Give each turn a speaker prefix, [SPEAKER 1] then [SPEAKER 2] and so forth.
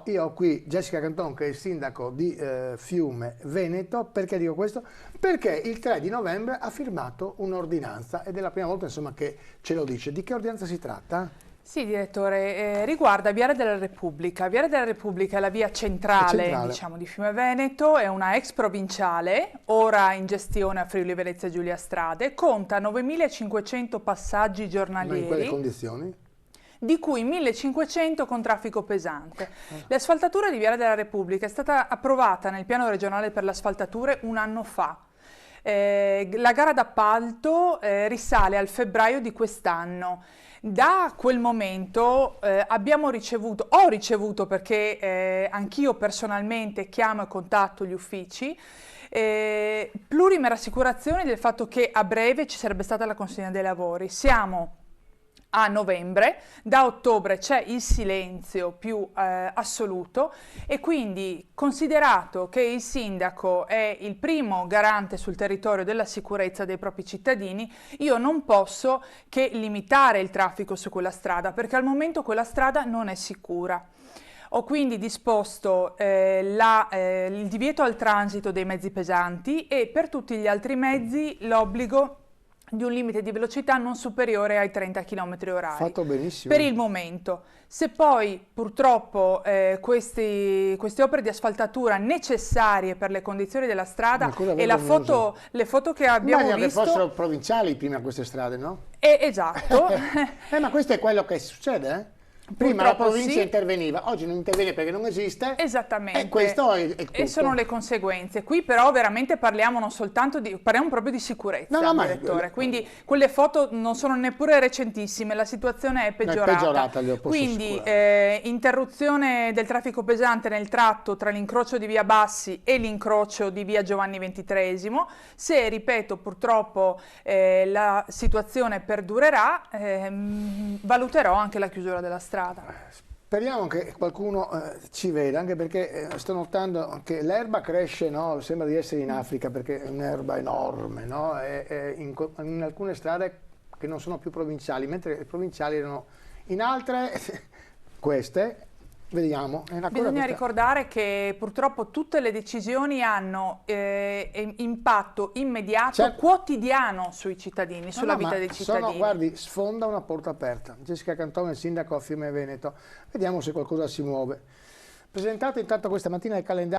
[SPEAKER 1] Però io ho qui Jessica Canton, che è il sindaco di Fiume Veneto. Perché dico questo? Perché il 3 di novembre ha firmato un'ordinanza ed è la prima volta, insomma, che ce lo dice. Di che ordinanza si tratta?
[SPEAKER 2] Sì, direttore, riguarda Viale della Repubblica. Viale della Repubblica è la via centrale, diciamo, di Fiume Veneto, è una ex provinciale, ora in gestione a Friuli Venezia Giulia Strade, conta 9.500 passaggi giornalieri.
[SPEAKER 1] Ma in quelle condizioni?
[SPEAKER 2] Di cui 1.500 con traffico pesante. L'asfaltatura di Viale della Repubblica è stata approvata nel piano regionale per le asfaltature un anno fa. La gara d'appalto risale al febbraio di quest'anno. Da quel momento ho ricevuto, perché anch'io personalmente chiamo e contatto gli uffici, plurime rassicurazioni del fatto che a breve ci sarebbe stata la consegna dei lavori. Siamo a novembre, da ottobre c'è il silenzio più assoluto e quindi, considerato che il sindaco è il primo garante sul territorio della sicurezza dei propri cittadini, io non posso che limitare il traffico su quella strada, perché al momento quella strada non è sicura. Ho quindi disposto il divieto al transito dei mezzi pesanti e per tutti gli altri mezzi l'obbligo di un limite di velocità non superiore ai 30 km/h.
[SPEAKER 1] Fatto benissimo.
[SPEAKER 2] Per il momento. Se poi purtroppo queste opere di asfaltatura necessarie per le condizioni della strada e le foto che abbiamo visto...
[SPEAKER 1] Immagino che fossero provinciali prima queste strade, no?
[SPEAKER 2] Esatto.
[SPEAKER 1] Ma questo è quello che succede, eh? Prima la provincia interveniva, oggi non interviene perché non esiste.
[SPEAKER 2] Esattamente.
[SPEAKER 1] E questo è tutto.
[SPEAKER 2] E sono le conseguenze. Qui però veramente parliamo non soltanto parliamo proprio di sicurezza, direttore. Quindi quelle foto non sono neppure recentissime, la situazione è peggiorata.
[SPEAKER 1] È peggiorata, glielo posso
[SPEAKER 2] Quindi
[SPEAKER 1] interruzione
[SPEAKER 2] del traffico pesante nel tratto tra l'incrocio di via Bassi e l'incrocio di via Giovanni XXIII. Se, ripeto, purtroppo la situazione perdurerà, valuterò anche la chiusura della strada.
[SPEAKER 1] Speriamo che qualcuno ci veda, anche perché sto notando che l'erba cresce, no? Sembra di essere in Africa perché è un'erba enorme, no? In alcune strade che non sono più provinciali, mentre le provinciali erano in altre, queste, vediamo.
[SPEAKER 2] Bisogna ricordare che purtroppo tutte le decisioni hanno impatto immediato, quotidiano sui cittadini, sulla vita dei cittadini.
[SPEAKER 1] Guardi, sfonda una porta aperta. Jessica Canton, il sindaco a Fiume Veneto. Vediamo se qualcosa si muove. Presentato intanto questa mattina il calendario.